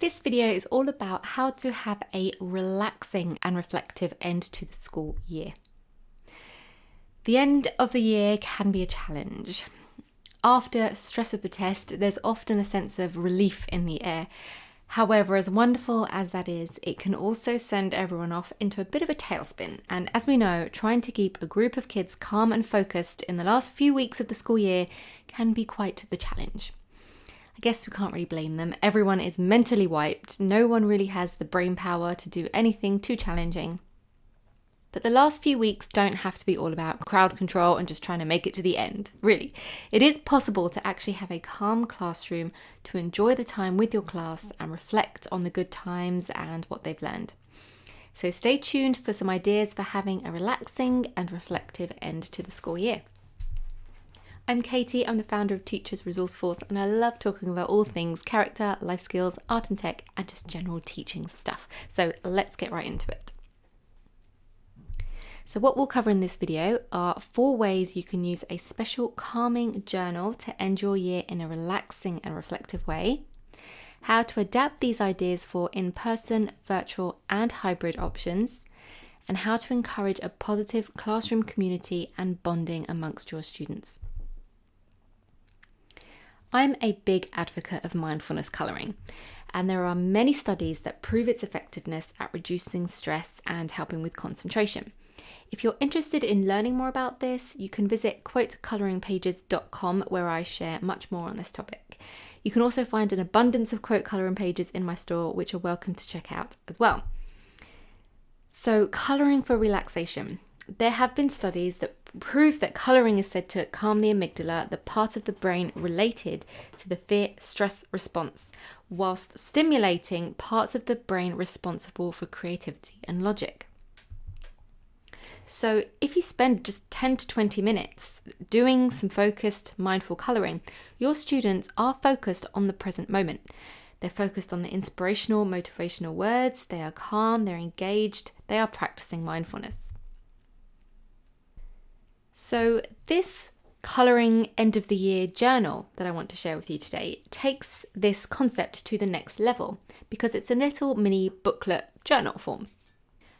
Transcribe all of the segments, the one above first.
This video is all about how to have a relaxing and reflective end to the school year. The end of the year can be a challenge. After stress of the test, there's often a sense of relief in the air. However, as wonderful as that is, it can also send everyone off into a bit of a tailspin. And as we know, trying to keep a group of kids calm and focused in the last few weeks of the school year can be quite the challenge. I guess we can't really blame them. Everyone is mentally wiped. No one really has the brain power to do anything too challenging. But the last few weeks don't have to be all about crowd control and just trying to make it to the end. Really, it is possible to actually have a calm classroom to enjoy the time with your class and reflect on the good times and what they've learned. So stay tuned for some ideas for having a relaxing and reflective end to the school year. I'm Katie, I'm the founder of Teachers Resource Force, and I love talking about all things character, life skills, art and tech, and just general teaching stuff. So let's get right into it. So what we'll cover in this video are 4 ways you can use a special calming journal to end your year in a relaxing and reflective way, how to adapt these ideas for in-person, virtual, and hybrid options, and how to encourage a positive classroom community and bonding amongst your students. I'm a big advocate of mindfulness colouring, and there are many studies that prove its effectiveness at reducing stress and helping with concentration. If you're interested in learning more about this, you can visit quotecoloringpages.com, where I share much more on this topic. You can also find an abundance of quote colouring pages in my store, which you're welcome to check out as well. So, colouring for relaxation. There have been studies that prove that colouring is said to calm the amygdala, the part of the brain related to the fear-stress response, whilst stimulating parts of the brain responsible for creativity and logic. So if you spend just 10 to 20 minutes doing some focused, mindful colouring, your students are focused on the present moment. They're focused on the inspirational, motivational words, they are calm, they're engaged, they are practicing mindfulness. So this colouring end of the year journal that I want to share with you today takes this concept to the next level because it's a little mini booklet journal form.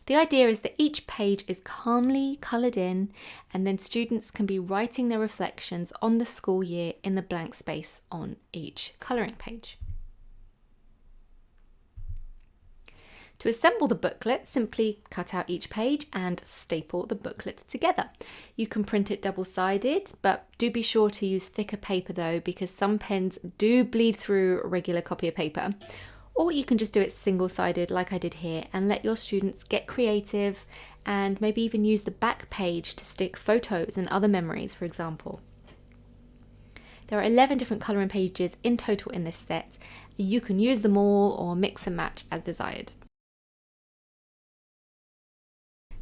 The idea is that each page is calmly coloured in, and then students can be writing their reflections on the school year in the blank space on each colouring page. To assemble the booklet, simply cut out each page and staple the booklet together. You can print it double-sided, but do be sure to use thicker paper though, because some pens do bleed through regular copy of paper. Or you can just do it single-sided like I did here and let your students get creative and maybe even use the back page to stick photos and other memories, for example. There are 11 different colouring pages in total in this set. You can use them all or mix and match as desired.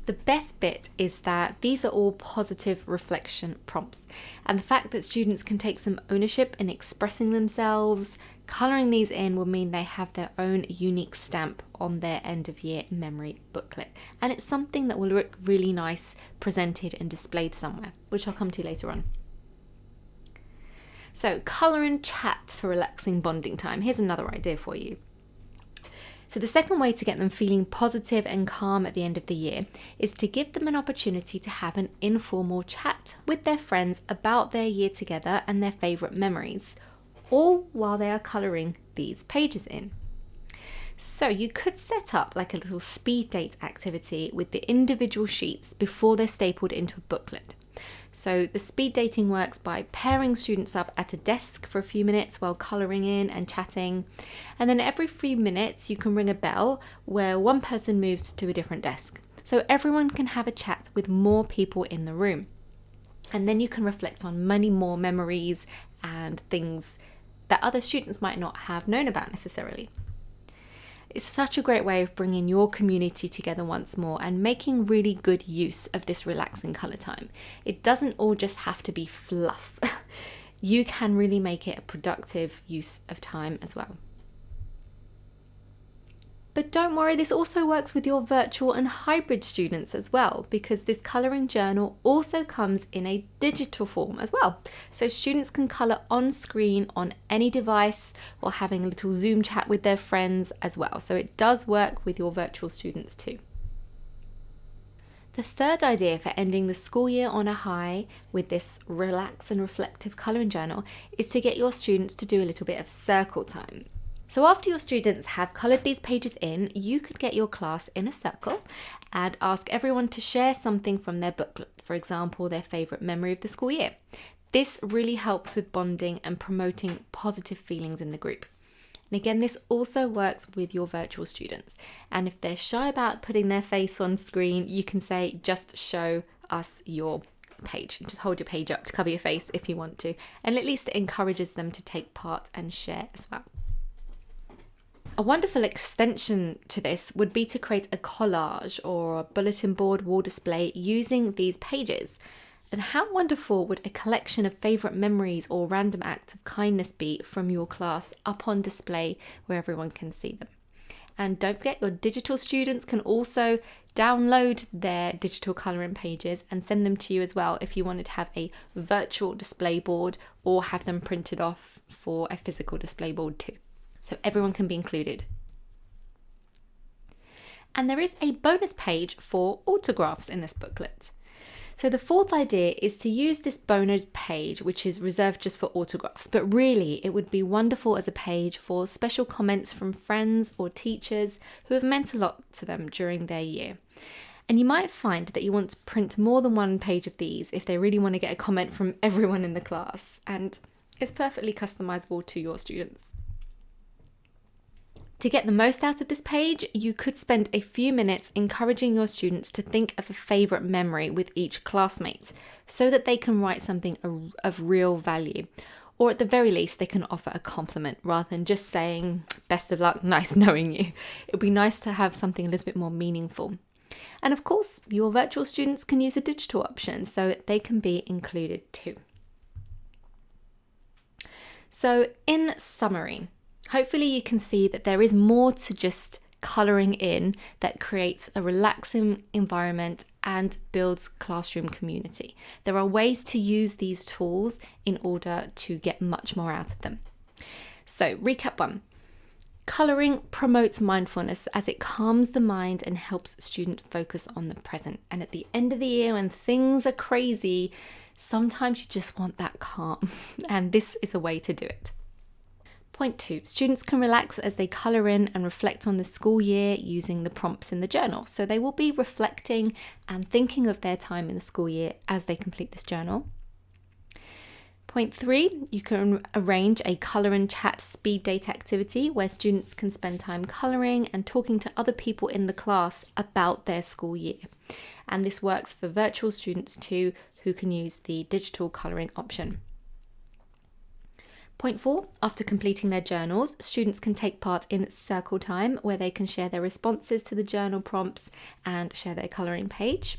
The best bit is that these are all positive reflection prompts, and the fact that students can take some ownership in expressing themselves, colouring these in will mean they have their own unique stamp on their end of year memory booklet, and it's something that will look really nice presented and displayed somewhere, which I'll come to later on. So, colour and chat for relaxing bonding time. Here's another idea for you. So the second way to get them feeling positive and calm at the end of the year is to give them an opportunity to have an informal chat with their friends about their year together and their favourite memories, all while they are colouring these pages in. So you could set up like a little speed date activity with the individual sheets before they're stapled into a booklet. So the speed dating works by pairing students up at a desk for a few minutes while colouring in and chatting, and then every few minutes you can ring a bell where one person moves to a different desk, so everyone can have a chat with more people in the room, and then you can reflect on many more memories and things that other students might not have known about necessarily. It's such a great way of bringing your community together once more and making really good use of this relaxing colour time. It doesn't all just have to be fluff. You can really make it a productive use of time as well. But don't worry, this also works with your virtual and hybrid students as well, because this colouring journal also comes in a digital form as well. So students can colour on screen on any device while having a little Zoom chat with their friends as well. So it does work with your virtual students too. The third idea for ending the school year on a high with this relax and reflective colouring journal is to get your students to do a little bit of circle time. So after your students have coloured these pages in, you could get your class in a circle and ask everyone to share something from their booklet, for example, their favourite memory of the school year. This really helps with bonding and promoting positive feelings in the group. And again, this also works with your virtual students. And if they're shy about putting their face on screen, you can say, just show us your page. Just hold your page up to cover your face if you want to. And at least it encourages them to take part and share as well. A wonderful extension to this would be to create a collage or a bulletin board wall display using these pages. And how wonderful would a collection of favourite memories or random acts of kindness be from your class up on display where everyone can see them? And don't forget, your digital students can also download their digital colouring pages and send them to you as well if you wanted to have a virtual display board or have them printed off for a physical display board too. So everyone can be included. And there is a bonus page for autographs in this booklet. So the fourth idea is to use this bonus page, which is reserved just for autographs, but really it would be wonderful as a page for special comments from friends or teachers who have meant a lot to them during their year. And you might find that you want to print more than one page of these if they really want to get a comment from everyone in the class, and it's perfectly customizable to your students. To get the most out of this page, you could spend a few minutes encouraging your students to think of a favourite memory with each classmate so that they can write something of real value. Or at the very least, they can offer a compliment rather than just saying, best of luck, nice knowing you. It would be nice to have something a little bit more meaningful. And of course, your virtual students can use a digital option so they can be included too. So in summary, hopefully you can see that there is more to just colouring in that creates a relaxing environment and builds classroom community. There are ways to use these tools in order to get much more out of them. So recap 1. Colouring promotes mindfulness as it calms the mind and helps students focus on the present. And at the end of the year when things are crazy, sometimes you just want that calm, and this is a way to do it. Point 2, students can relax as they colour in and reflect on the school year using the prompts in the journal. So they will be reflecting and thinking of their time in the school year as they complete this journal. Point 3, you can arrange a colour and chat speed date activity where students can spend time colouring and talking to other people in the class about their school year. And this works for virtual students too, who can use the digital colouring option. Point 4, after completing their journals, students can take part in circle time where they can share their responses to the journal prompts and share their colouring page.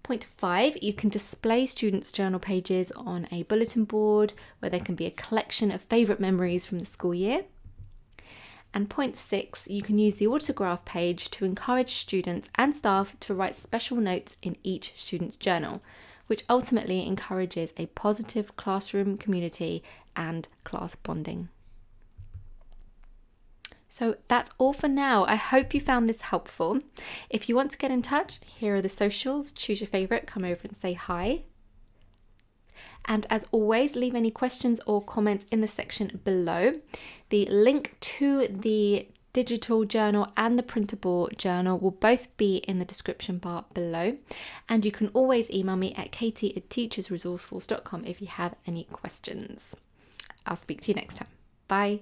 Point 5, you can display students' journal pages on a bulletin board where there can be a collection of favourite memories from the school year. And point 6, you can use the autograph page to encourage students and staff to write special notes in each student's journal, which ultimately encourages a positive classroom community and class bonding. So that's all for now. I hope you found this helpful. If you want to get in touch, here are the socials. Choose your favourite, come over and say hi. And as always, leave any questions or comments in the section below. The link to the digital journal and the printable journal will both be in the description bar below. And you can always email me at katie@teachersresourcefuls.com if you have any questions. I'll speak to you next time. Bye.